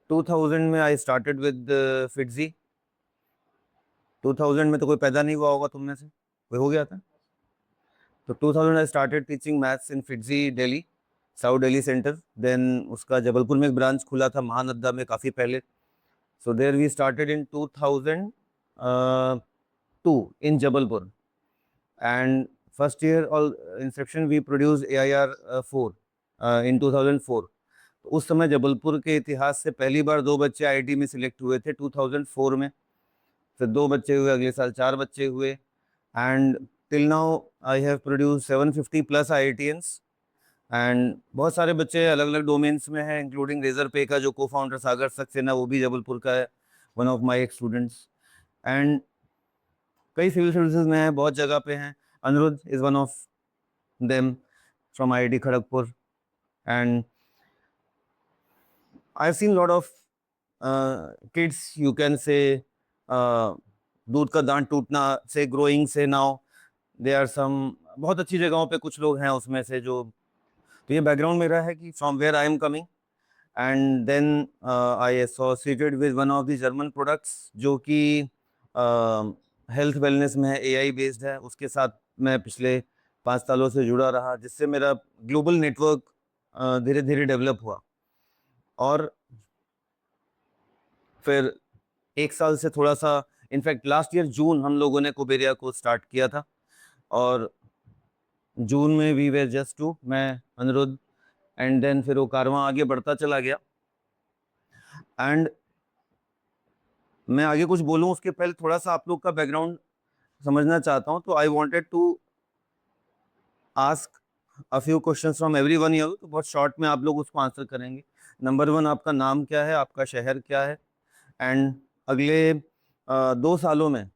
2000 में I started with FIITJEE. 2000 में तो कोई पैदा नहीं हुआ होगा तुम में से, कोई हो गया था? तो 2000 I started teaching maths in FIITJEE Delhi, south Delhi centre. Then उसका जबलपुर में एक ब्रांच खुला था महानद्दा में काफ़ी पहले। So there we started in 2002 in Jabalpur. And first year और inception we produce AIR 4 in 2004। तो उस समय जबलपुर के इतिहास से पहली बार 2 बच्चे IIT में सिलेक्ट हुए थे 2004 में। फिर 2 बच्चे हुए, अगले साल 4 बच्चे हुए। And till now I have produce 750 plus IITians। And बहुत सारे बच्चे अलग अलग डोमेन्स में हैं, इंक्लूडिंग रेजर पे का जो को फाउंडर सागर सक्सेना, वो भी जबलपुर का है, one of my students. And कई सिविल सर्विसेज में हैं, बहुत जगह पे हैं। Aniruddh is one of them from IIT Kharagpur. And I have seen lot of kids, you can say दूध का दांत टूटना से, ग्रोइंग से, नाउ दे आर सम, बहुत अच्छी जगहों पे कुछ लोग हैं उसमें से जो। तो ये बैकग्राउंड मेरा है कि from where I am coming. And then I associated with one of the German products जो कि हेल्थ वेलनेस में है, AI बेस्ड है। उसके साथ मैं पिछले 5 सालों से जुड़ा रहा, जिससे मेरा ग्लोबल नेटवर्क धीरे धीरे डेवलप हुआ। और फिर 1 साल से थोड़ा सा, इनफैक्ट लास्ट ईयर जून हम लोगों ने कुबेरिया को स्टार्ट किया था। और जून में वी वेर जस्ट टू, मैं, अनिरुद्ध, एंड देन फिर वो कारवां आगे बढ़ता चला गया। एंड मैं आगे कुछ बोलूं उसके पहले थोड़ा सा आप लोग का बैकग्राउंड समझना चाहता हूं। तो I wanted to ask a few questions from everyone here, तो बहुत शॉर्ट में आप लोग उसको आंसर करेंगे। नंबर 1, आपका नाम क्या है, आपका शहर क्या है, एंड अगले 2 सालों में,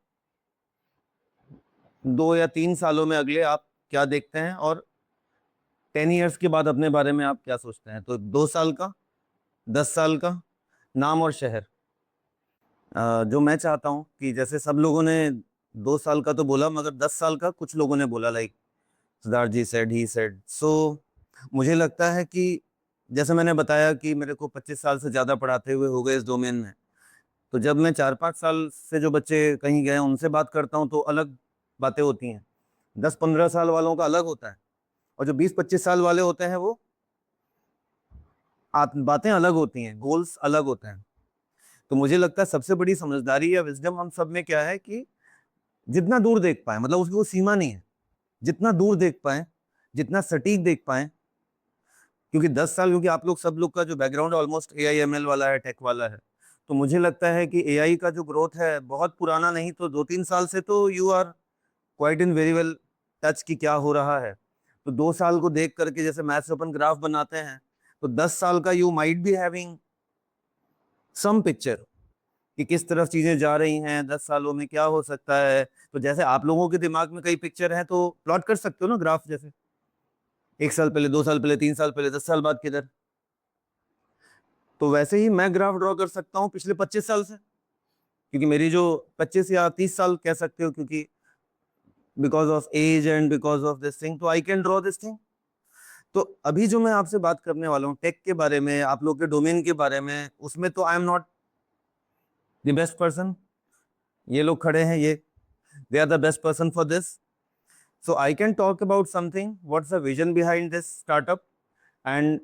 2 या 3 सालों में अगले आप क्या देखते हैं, और 10 ईयर्स के बाद अपने बारे में आप क्या सोचते हैं। तो 2 साल का, 10 साल का, नाम और शहर। जो मैं चाहता हूँ कि जैसे सब लोगों ने 2 साल का तो बोला, मगर 10 साल का कुछ लोगों ने बोला, like Siddharth ji said, he said. So मुझे लगता है कि जैसे मैंने बताया कि मेरे को 25 साल से ज़्यादा पढ़ाते हुए हो गए इस डोमेन में। तो जब मैं 4-5 साल से जो बच्चे कहीं गए उनसे बात करता हूँ तो अलग बातें होती हैं। 10-15 साल वालों का अलग होता है, और जो 20-25 साल वाले होते हैं वो बातें अलग होती हैं, गोल्स अलग होते हैं। तो मुझे लगता है सबसे बड़ी समझदारी या विजडम हम सब में क्या है कि जितना दूर देख पाए, मतलब उसकी कोई सीमा नहीं है, जितना दूर देख पाए, जितना सटीक देख पाए। क्योंकि 10 साल, क्योंकि आप लोग सब लोग का जो बैकग्राउंड ऑलमोस्ट AI ML वाला है, टेक वाला है। तो मुझे लगता है कि AI का जो ग्रोथ है बहुत पुराना नहीं तो 2-3 साल से तो you are quite in very well touch की क्या हो रहा है। तो 2 साल को देख करके जैसे मैथ से अपन ग्राफ बनाते हैं, तो 10 साल का you might be having some picture कि किस तरफ चीजें जा रही हैं, 10 सालों में क्या हो सकता है। तो जैसे आप लोगों के दिमाग में कई पिक्चर हैं तो प्लॉट कर सकते हो ना ग्राफ, जैसे 1 साल पहले, 2 साल पहले, 3 साल पहले, 10 साल बाद किधर। तो वैसे ही मैं ग्राफ ड्रॉ कर सकता हूँ पिछले 25 साल से, क्योंकि मेरी जो 25 या 30 साल कह सकते हो, क्योंकि because of age and because of this thing, तो I can draw this thing. तो अभी जो मैं आपसे बात करने वाला हूँ टेक के बारे में, आप लोग के डोमेन के बारे में, उसमें तो I am not the best person. ये लोग खड़े हैं, ये they are the best person for this. So I can talk about something, what's the vision behind this startup. And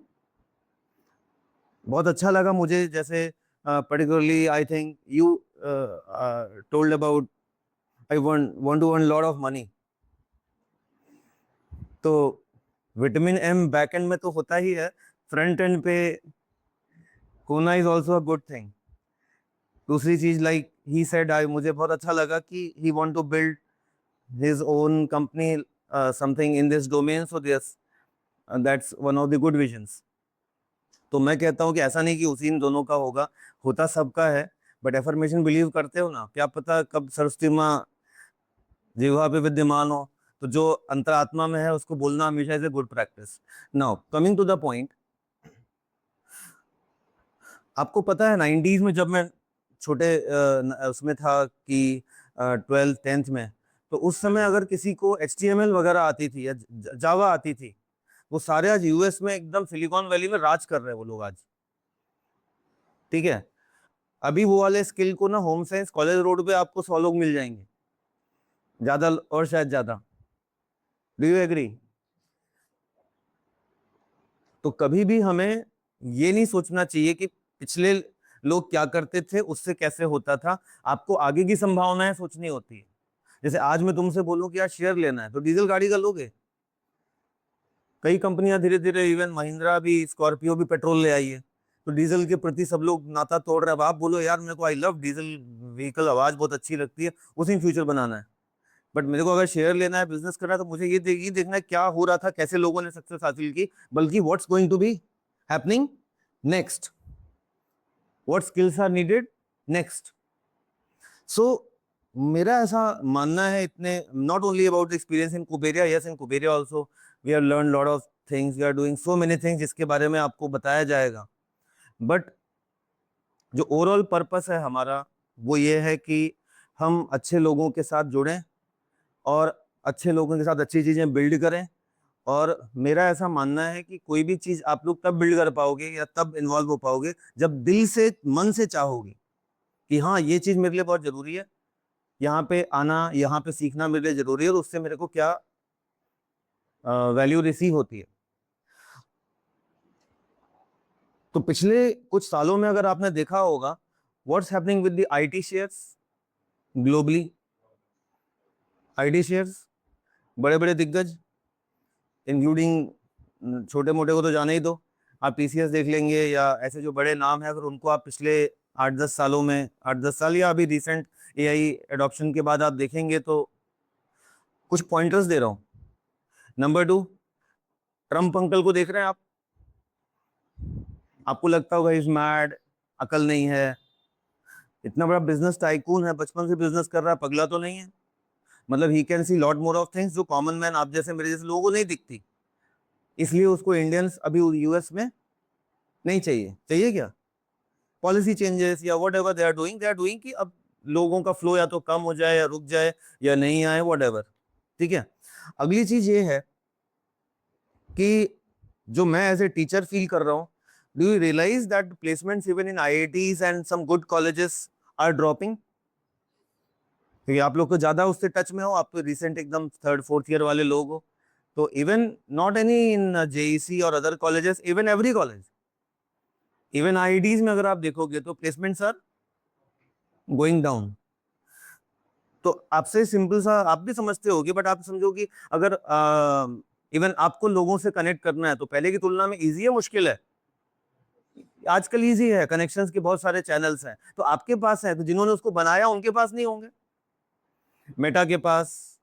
बहुत अच्छा लगा मुझे, जैसे particularly I think you told about I want to earn lot of money. तो vitamin M back end में तो होता ही है, फ्रंट एंड पे होना is also a good thing. दूसरी चीज, लाइक ही सेड, आई, मुझे बहुत अच्छा लगा कि he want to build his own company, something in this domain. So this, that's one of the good visions. तो मैं कहता हूँ कि ऐसा नहीं कि उसी इन दोनों का होगा, होता सबका है। बट एफर्मेशन बिलीव करते हो ना, क्या पता कब सरस्वती माँ जिह्वा पे विद्यमान हो। तो जो अंतरात्मा में है उसको बोलना हमेशा is a good practice. Now coming to the point, आपको पता है 90s में जब मैं छोटे उसमें था कि 12th 10th में, तो उस समय अगर किसी को HTML वगैरह आती थी या जावा आती थी, वो सारे आज US में एकदम सिलिकॉन वैली में राज कर रहे हैं वो लोग आज। ठीक है, अभी वो वाले स्किल को ना होम साइंस कॉलेज रोड पे आपको 100 लोग मिल जाएंगे, ज्यादा और शायद ज्यादा। Do you agree? तो कभी भी हमें ये नहीं सोचना चाहिए कि पिछले लोग क्या करते थे, उससे कैसे होता था। आपको आगे की संभावनाएं सोचनी होती है। जैसे आज मैं तुमसे बोलूं कि यार शेयर लेना है, तो डीजल गाड़ी का लोगे? कई कंपनियां धीरे धीरे, इवन महिंद्रा भी, स्कॉर्पियो भी पेट्रोल ले आई है, तो डीजल के प्रति सब लोग नाता तोड़ रहे हैं। अब आप बोलो यार मेरे को आई लव डीजल व्हीकल, आवाज बहुत अच्छी लगती है, उसी फ्यूचर बनाना है। बट मेरे को अगर शेयर लेना है, बिजनेस करना है, तो मुझे ये देखना है क्या हो रहा था, कैसे लोगों ने सक्सेस हासिल की, बल्कि what's going to be happening next, what skills are needed next. So मेरा ऐसा मानना है, इतने not only about experience in Kuberia, yes in Kuberia also we are learn lot of things, we are doing so many things जिसके बारे में आपको बताया जाएगा। बट जो ओवरऑल पर्पस है हमारा, वो ये है कि हम अच्छे लोगों के साथ जुड़ें और अच्छे लोगों के साथ अच्छी चीजें बिल्ड करें। और मेरा ऐसा मानना है कि कोई भी चीज आप लोग तब बिल्ड कर पाओगे या तब इन्वॉल्व हो पाओगे जब दिल से, मन से चाहोगे कि हाँ ये चीज मेरे लिए बहुत जरूरी है, यहाँ पे आना, यहाँ पे सीखना मेरे लिए जरूरी है, और उससे मेरे को क्या वैल्यू रिसीव होती है। तो पिछले कुछ सालों में अगर आपने देखा होगा, what's happening with the IT shares globally, IT shares, बड़े बड़े दिग्गज, इंक्लूडिंग छोटे मोटे को तो जाने ही दो, आप टीसीएस देख लेंगे या ऐसे जो बड़े नाम है, अगर उनको आप पिछले 8-10 सालों में, 8-10 साल या अभी रिसेंट एआई एडॉप्शन के बाद आप देखेंगे, तो कुछ पॉइंटर्स दे रहा हूं। नंबर 2, ट्रम्प अंकल को देख रहे हैं आप? आपको लगता होगा इज मैड, अकल नहीं है, इतना बड़ा बिजनेस टाइकून है, बचपन से बिजनेस कर रहा है, पगला तो नहीं है? मतलब he can see lot more of things जो कॉमन मैन आप जैसे मेरे जैसे लोगों को नहीं दिखती, इसलिए उसको इंडियंस अभी यूएस में नहीं चाहिए। चाहिए क्या? पॉलिसी चेंजेस या whatever they are doing कि अब लोगों का फ्लो या तो कम हो जाए या रुक जाए या नहीं आए, वट एवर। ठीक है, अगली चीज ये है कि जो मैं एज ए टीचर फील कर रहा हूँ, do you realize that placements even in IITs and some good colleges are dropping? क्योंकि आप लोग को ज्यादा उससे टच में हो, आप तो रिसेंट एकदम 3rd-4th ईयर वाले लोग हो, तो even not any in JEC और other colleges, even every college, even IITs में अगर आप देखोगे तो प्लेसमेंट्स आर गोइंग डाउन। तो आपसे सिंपल सा, आप भी समझते होगे, बट आप समझो कि अगर इवन आपको लोगों से कनेक्ट करना है तो पहले की तुलना में इजी है, मुश्किल है? आजकल इजी है, कनेक्शंस के बहुत सारे चैनल्स हैं, तो आपके पास है, तो जिन्होंने उसको बनाया उनके पास नहीं होंगे? मेटा के पास,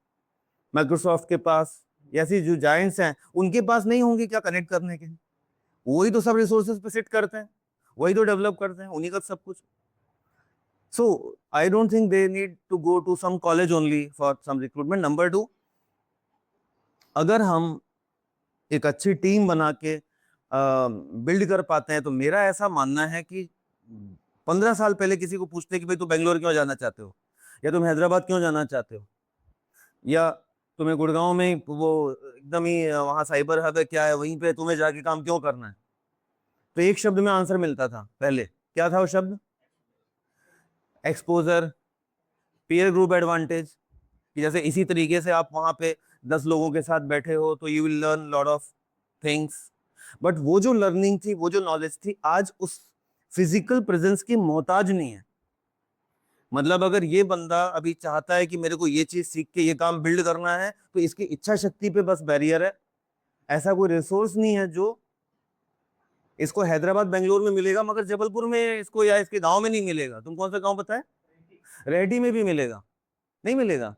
माइक्रोसॉफ्ट के पास, ऐसी जो जायंट्स हैं उनके पास नहीं होंगे क्या कनेक्ट करने के? वही तो सब रिसोर्सेज पे सिट करते हैं, वही तो डेवलप करते हैं, उन्हीं का सब कुछ। So I don't think they need to go to some college only for some recruitment. Number 2, अगर हम एक अच्छी टीम बना के बिल्ड कर पाते हैं, तो मेरा ऐसा मानना है कि 15 साल पहले किसी को पूछते कि भाई तू बेंगलोर क्यों जाना चाहते हो, या तुम हैदराबाद क्यों जाना चाहते हो, या तुम्हें गुड़गांव में वो एकदम ही वहां साइबर हब है क्या है, वहीं पे तुम्हें जाके काम क्यों करना है, तो एक शब्द में आंसर मिलता था पहले। क्या था वो शब्द? Exposure, peer group advantage. कि जैसे इसी तरीके से आप वहां पे 10 लोगों के साथ बैठे हो तो you will learn lot of things. But वो जो लर्निंग थी, वो जो नॉलेज थी, आज उस फिजिकल प्रेजेंस की मोहताज नहीं है। मतलब अगर ये बंदा अभी चाहता है कि मेरे को ये चीज सीख के ये काम बिल्ड करना है, तो इसकी इच्छा शक्ति पे बस बैरियर है। ऐसा कोई रिसोर्स नहीं है जो इसको हैदराबाद बेंगलोर में मिलेगा, मगर जबलपुर में इसको या इसके गांव में नहीं मिलेगा। तुम कौन सा गांव बताए? रेहटी में भी मिलेगा? नहीं मिलेगा।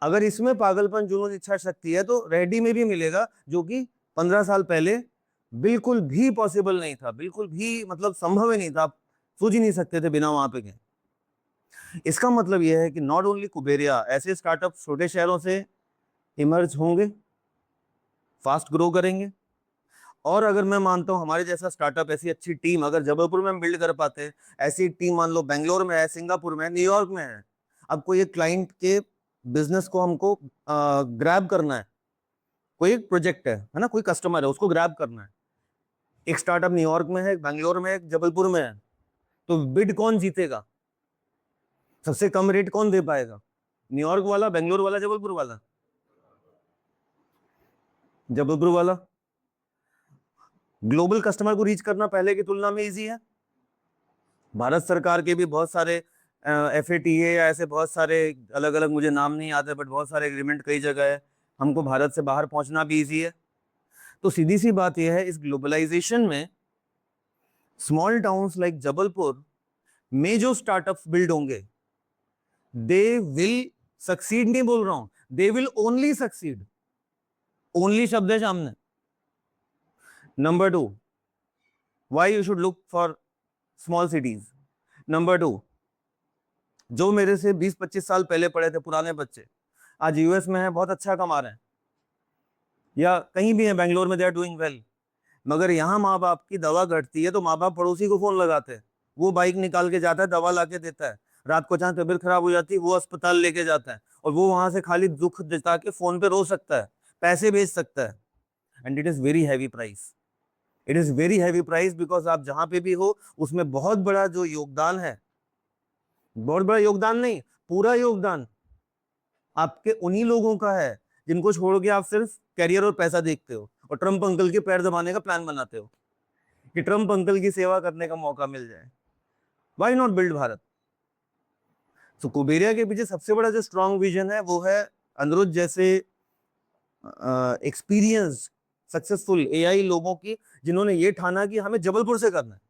अगर इसमें पागलपन, जुनून, इच्छा शक्ति है, तो रेहटी में भी मिलेगा, जो कि 15 साल पहले बिल्कुल भी पॉसिबल नहीं था, बिल्कुल भी मतलब संभव ही नहीं था, आप सोच ही नहीं सकते थे बिना वहां पे गए। इसका मतलब यह है कि नॉट ओनली कुबेरिया, ऐसे स्टार्टअप छोटे शहरों से इमर्ज होंगे, फास्ट ग्रो करेंगे। और अगर मैं मानता हूं हमारे जैसा स्टार्टअप, ऐसी अच्छी टीम अगर जबलपुर में हम बिल्ड कर पाते हैं, ऐसी टीम मान लो बेंगलोर में है, सिंगापुर में है, न्यूयॉर्क में है। अब कोई एक क्लाइंट के बिजनेस को हमको ग्रैब करना है, कोई एक प्रोजेक्ट है ना, कोई कस्टमर है, उसको ग्रैब करना है, एक स्टार्टअप न्यूयॉर्क में है, बैंगलोर में है, जबलपुर में है, तो बिड कौन जीतेगा? सबसे कम रेट कौन दे पाएगा? न्यूयॉर्क वाला, बेंगलोर वाला, जबलपुर वाला? जबलपुर वाला। ग्लोबल कस्टमर को रीच करना पहले की तुलना में इजी है। भारत सरकार के भी बहुत सारे FATA या ऐसे बहुत सारे अलग अलग, मुझे नाम नहीं आते, बट बहुत सारे एग्रीमेंट कई जगह है, हमको भारत से बाहर पहुंचना भी इजी है। तो सीधी सी बात यह है, इस ग्लोबलाइजेशन में स्मॉल टाउन्स लाइक जबलपुर में जो स्टार्टअप्स बिल्ड होंगे, दे विल सक्सीड, नहीं बोल रहा हूं, they will only succeed. Only शब्द है सामने। Number 2, why you should look for small cities. Number 2, जो मेरे से 20-25 साल पहले पढ़े थे पुराने बच्चे, आज US में है, बहुत अच्छा कमा रहे हैं, या कहीं भी है, बेंगलोर में, दे आर डूइंग वेल। मगर यहाँ माँ बाप की दवा घटती है तो माँ बाप पड़ोसी को फोन लगाते हैं, वो बाइक निकाल के जाता है, दवा लाके देता है, रात को जहाँ तबीयत खराब हो जाती है वो अस्पताल लेके जाता है, और वो वहां से खाली दुख जता के फोन पे रो सकता है, पैसे भेज सकता है। And it is very heavy price. It is very heavy price, because आप जहां पे भी हो उसमें बहुत बड़ा जो योगदान है, बहुत बड़ा योगदान नहीं, पूरा योगदान आपके उन्हीं लोगों का है जिनको छोड़ के आप सिर्फ कैरियर और पैसा देखते हो, और ट्रम्प अंकल के पैर दबाने का प्लान बनाते हो कि ट्रम्प अंकल की सेवा करने का मौका मिल जाए। Why not build Bharat? तो कुबेरिया के पीछे सबसे बड़ा जो स्ट्रॉन्ग विजन है वो है अनुरुद्ध जैसे एक्सपीरियंस सक्सेसफुल AI लोगों की, जिन्होंने ये ठाना कि हमें जबलपुर से करना है।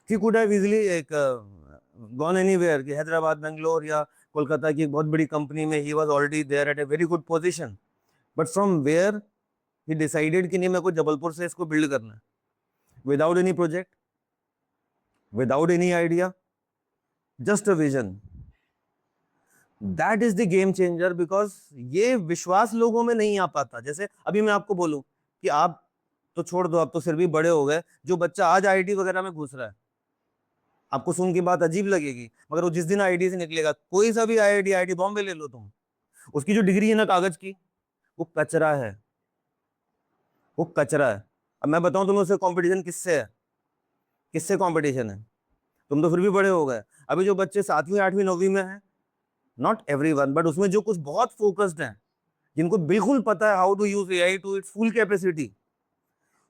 ही कुड हैव इजीली एक गॉन एनीवेयर, कि हैदराबाद, बेंगलोर या कोलकाता की एक बहुत बड़ी कंपनी में he was already there at a very good position, but from where he decided कि नहीं, मेरे को जबलपुर से इसको बिल्ड करना है, without any project, without any idea, just a vision. That is the game changer, because ये विश्वास लोगों में नहीं आ पाता। जैसे अभी मैं आपको बोलूं कि आप तो छोड़ दो, आप तो फिर भी बड़े हो गए, जो बच्चा आज IIT वगैरह में घुस रहा है, आपको सुन की बात अजीब लगेगी, मगर वो जिस दिन IIT से निकलेगा, कोई सा भी IIT बॉम्बे ले लो तुम, उसकी जो डिग्री है ना कागज की, वो कचरा है, वो कचरा है। अब मैं बताऊं तुम्हें, उससे कंपटीशन किससे है? किससे कंपटीशन है? तुम तो फिर भी बड़े हो गए। अभी जो बच्चे 7वीं 8वीं 9वीं में हैं, नॉट एवरीवन, बट उसमें जो कुछ बहुत फोकस्ड हैं, जिनको बिल्कुल पता है how to use AI to its full capacity,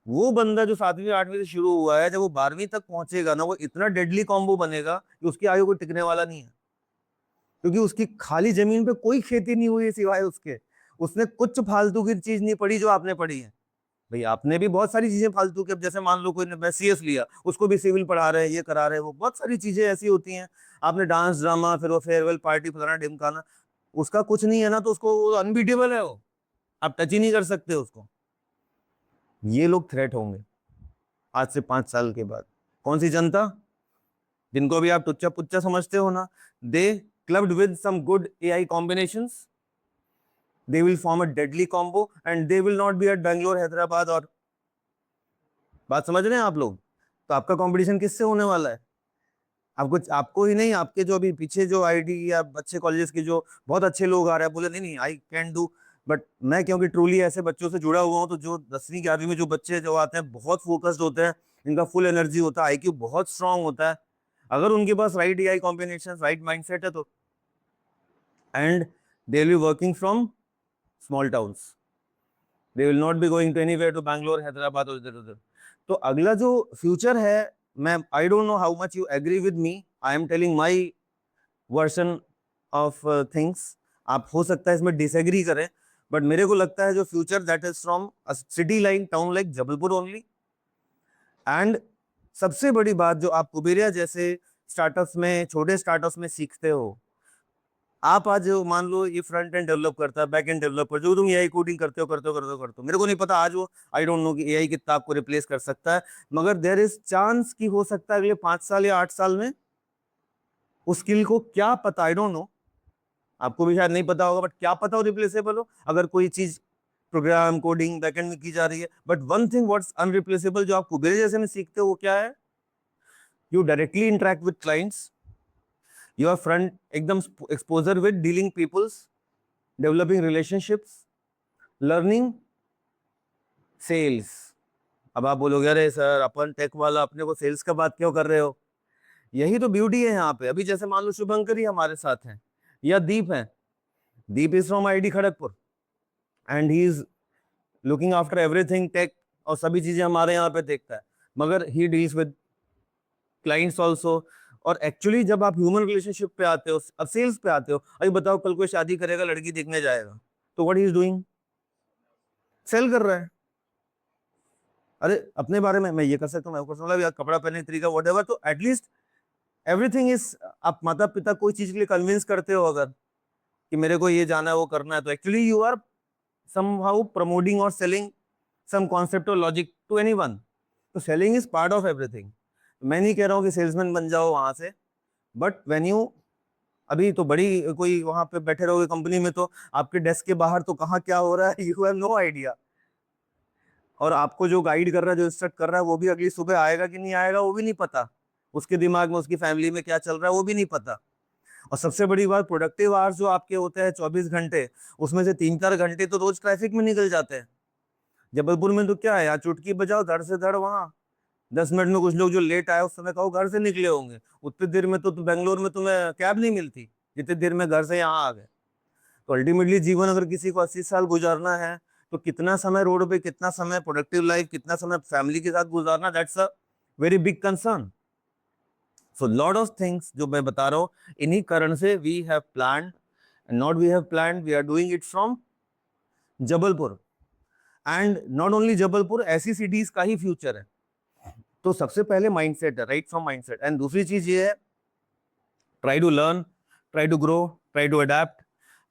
वो बंदा जो 7वीं 8वीं से शुरू हुआ है, जब वो 12वीं तक पहुंचेगा ना, वो इतना डेडली कॉम्बो बनेगा कि उसकी आयु कोई टिकने वाला नहीं है, क्योंकि उसकी खाली जमीन पे कोई खेती नहीं हुई सिवाय उसके, उसने कुछ फालतू की चीज नहीं पढ़ी जो आपने पढ़ी है। भाई आपने भी बहुत सारी चीजें फालतू के, अब जैसे मान लो कोई ने CS लिया, उसको भी सिविल पढ़ा रहे हैं, ये करा रहे हैं, वो बहुत सारी चीजें ऐसी होती हैं। आपने डांस ड्रामा, फिर वो फेयरवेल पार्टी, फलाना ढिमकाना, उसका कुछ नहीं है ना, तो उसको अनबीटेबल है वो, आप टच ही नहीं कर सकते उसको। ये लोग थ्रेट होंगे आज से 5 साल के बाद। कौन सी जनता? जिनको अभी आप टुच्चा पुच्चा समझते हो ना, they clubbed with some good AI combinations, they will form a deadly combo and they will not be at Bangalore, Hyderabad. और बात समझ रहे हैं आप लोग? तो आपका कंपटीशन किससे होने वाला है? आपको ही नहीं, आपके जो अभी पीछे जो IIT या अच्छे कॉलेजेस के जो बहुत अच्छे लोग आ रहे हैं, बोले नहीं नहीं आई कैन डू, बट मैं क्योंकि ट्रूली ऐसे बच्चों से जुड़ा हुआ हूँ, तो जो 10वीं 11वीं में जो बच्चे जो आते हैं, बहुत फोकस्ड होते हैं, इनका फुल एनर्जी होता है, IQ बहुत स्ट्रांग होता है, अगर उनके पास right AI combination, right mindset है, तो and they will be working from small towns, they will not be going to anywhere to Bangalore, Hyderabad और इधर उधर। तो अगला जो फ्यूचर है, मैं I don't know how much you agree with me, I am telling my version of things, आप हो सकता है इसमें डिसएग्री करें, बट मेरे को लगता है जो future, that is from a city like town like Jabalpur only. And सबसे बड़ी बात जो आप कुबेरिया जैसे स्टार्टअप्स में, छोटे स्टार्टअप्स में सीखते हो, आप आज मान लो ये फ्रंट एंड डेवलप करता है, बैक एंड डेवलपर, जो तुम AI कोडिंग करते हो, मेरे को नहीं पता आज वो, आई डोंट नो कि AI कितना आपको रिप्लेस कर सकता है, मगर देयर इज चांस कि हो सकता है अगले 5 साल या 8 साल में उस स्किल को, क्या पता, आई डोंट नो, आपको भी शायद नहीं पता होगा, बट क्या पता वो रिप्लेसेबल हो, अगर कोई चीज प्रोग्राम कोडिंग बैकएंड में की जा रही है। बट वन थिंग व्हाट्स अनरिप्लेसेबल जो आप कुबेर जैसे में सीखते हो, वो क्या है? You directly interact with clients, your front एकदम exposure with dealing peoples, developing relationships, learning sales. अब आप बोलोगे अरे सर अपन टेक वाला अपने को सेल्स का बात क्यों कर रहे हो? यही तो ब्यूटी है यहाँ पे। अभी जैसे मान लो शुभंकर ही हमारे साथ हैं या दीप है। Deep is from IIT Kharagpur and he is looking after everything tech, और सभी चीजें हमारे यहाँ पे देखता है, मगर he deals with clients also. और एक्चुअली जब आप ह्यूमन रिलेशनशिप पे आते हो, अब सेल्स पे आते हो, अभी बताओ कल कोई शादी करेगा, लड़की देखने जाएगा, तो what he is doing? Sell कर रहा है। अरे अपने बारे में मैं ये कर सकता हूँ, मैं वो कर सकता हूँ, या कपड़ा पहनने का तरीका वट, तो एटलीस्ट एवरीथिंग इज, आप माता पिता कोई चीज के लिए कन्विंस करते हो अगर कि मेरे को ये जाना है वो करना है, तो actually you are somehow promoting or selling some concept or logic to anyone. तो selling is part of everything. मैं नहीं कह रहा हूँ कि सेल्समैन बन जाओ वहां से, बट वेन यू, अभी तो बड़ी कोई वहां पे बैठे रहोगे कंपनी में, तो आपके डेस्क के बाहर तो कहाँ क्या हो रहा है यू हैव नो आइडिया। और आपको जो गाइड कर रहा है, जो इंस्ट्रक्ट कर रहा है, वो भी अगली सुबह आएगा कि नहीं आएगा वो भी नहीं पता। उसके दिमाग में, उसकी फैमिली में क्या चल रहा है वो भी नहीं पता। और सबसे बड़ी बात, प्रोडक्टिव आवर्स जो आपके होते हैं 24 घंटे, उसमें से 3-4 घंटे तो रोज ट्रैफिक में निकल जाते हैं। जबलपुर में तो क्या है, यहाँ चुटकी बजाओ धड़ से धड़ वहां, 10 मिनट में कुछ लोग जो लेट आए उस समय कहो घर से निकले होंगे, उतनी देर में तो बेंगलोर में तुम्हें कैब नहीं मिलती जितनी देर में घर से यहाँ आ गए। तो अल्टीमेटली जीवन अगर किसी को 80 साल गुजारना है, तो कितना समय रोड पे, कितना समय प्रोडक्टिव लाइफ, कितना समय फैमिली के साथ गुजारना, that's a very big concern. So lot of things जो मैं बता रहा हूँ, इन्हीं कारण से we have planned, not we have planned, we are doing it from Jabalpur. And not only Jabalpur, ऐसी सिटीज का ही फ्यूचर है। तो सबसे पहले माइंडसेट है, राइट फ्रॉम माइंडसेट। एंड दूसरी चीज ये है, try to learn, try to grow, try to adapt.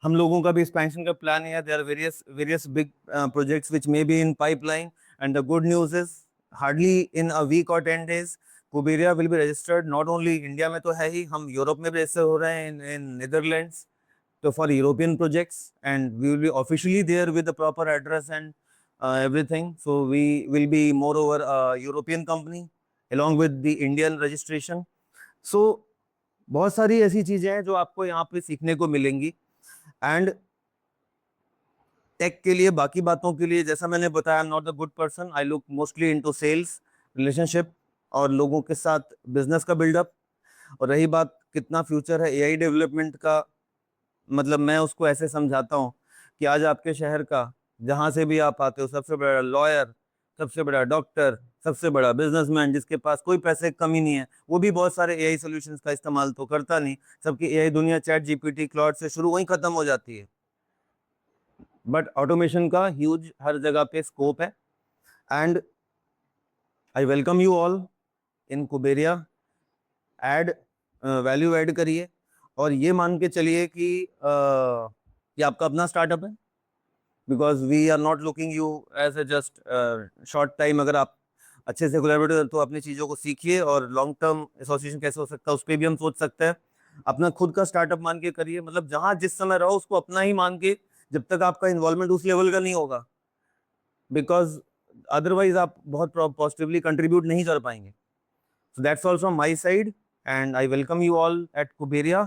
हम लोगों का भी एक्सपेंशन का प्लान है, there are various big projects which may be in pipeline. And the good news is hardly in a week और 10 days Kuberia will be registered, not only India में तो है ही, हम यूरोप में भी रजिस्टर हो रहे हैं इन नीदरलैंड्स, तो for European projects, and we will be officially there with the proper address and everything. So we will be moreover a European company along with the Indian registration. So बहुत सारी ऐसी चीजें हैं जो आपको यहाँ पे सीखने को मिलेंगी। एंड टेक के लिए, बाकी बातों के लिए, जैसा मैंने बताया, not a good person, I look mostly into sales, relationship और लोगों के साथ बिजनेस का बिल्डअप। और रही बात कितना फ्यूचर है एआई डेवलपमेंट का, मतलब मैं उसको ऐसे समझाता हूँ कि आज आपके शहर का जहां से भी आप आते हो, सबसे बड़ा लॉयर, सबसे बड़ा डॉक्टर, सबसे बड़ा बिजनेसमैन, जिसके पास कोई पैसे की कमी नहीं है, वो भी बहुत सारे एआई सॉल्यूशंस का इस्तेमाल तो करता नहीं। सबकी एआई दुनिया चैट जीपीटी क्लॉड से शुरू वहीं खत्म हो जाती है। बट ऑटोमेशन का ह्यूज हर जगह पे स्कोप है। And I welcome you all in Kuberia. Add value add करिए, और ये मान के चलिए कि ये आपका अपना स्टार्टअप है, because we are not looking you as a just short time. अगर आप अच्छे से कोलैबोरेट तो अपनी चीज़ों को सीखिए, और लॉन्ग टर्म एसोसिएशन कैसे हो सकता है उस पर भी हम सोच सकते हैं। अपना खुद का स्टार्टअप मान के करिए, मतलब जहां जिस समय रहो उसको अपना ही मान के, जब तक आपका इन्वॉल्वमेंट उस लेवल का नहीं होगा, बिकॉज अदरवाइज आप बहुत पॉजिटिवली कंट्रीब्यूट नहीं कर पाएंगे। So that's all from my side, and I welcome you all at Kuberia.